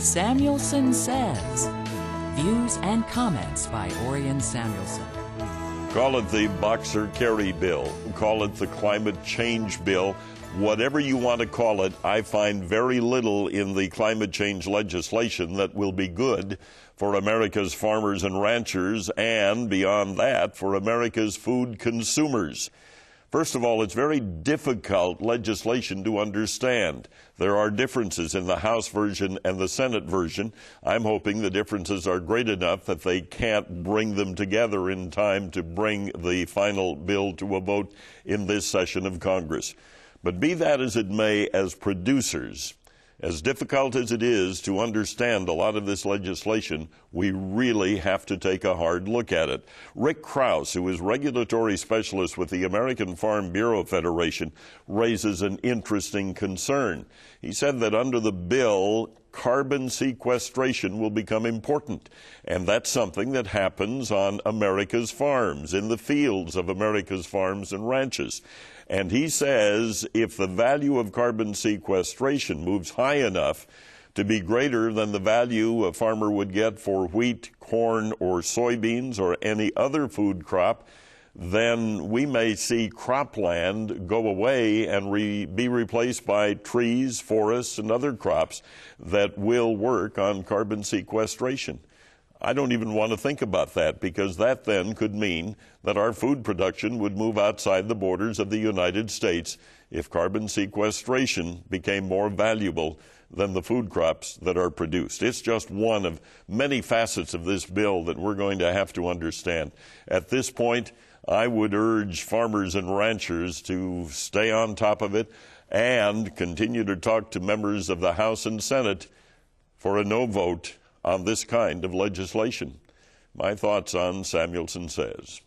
Samuelson Sez. Views and comments by Orion Samuelson. Call it the Boxer Carry Bill. Call it the Climate Change Bill. Whatever you want to call it, I find very little in the climate change legislation that will be good for America's farmers and ranchers, and beyond that, for America's food consumers. First of all, it's very difficult legislation to understand. There are differences in the House version and the Senate version. I'm hoping the differences are great enough that they can't bring them together in time to bring the final bill to a vote in this session of Congress. But be that as it may, as producers, as difficult as it is to understand a lot of this legislation, we really have to take a hard look at it. Rick Krause, who is regulatory specialist with the American Farm Bureau Federation, raises an interesting concern. He said that under the bill, carbon sequestration will become important, and that's something that happens on America's farms, in the fields of America's farms and ranches. And he says if the value of carbon sequestration moves high enough to be greater than the value a farmer would get for wheat, corn, or soybeans, or any other food crop, then we may see cropland go away and be replaced by trees, forests, and other crops that will work on carbon sequestration. I don't even want to think about that, because that then could mean that our food production would move outside the borders of the United States if carbon sequestration became more valuable than the food crops that are produced. It's just one of many facets of this bill that we're going to have to understand. At this point, I would urge farmers and ranchers to stay on top of it and continue to talk to members of the House and Senate for a no vote on this kind of legislation. My thoughts on Samuelson Sez.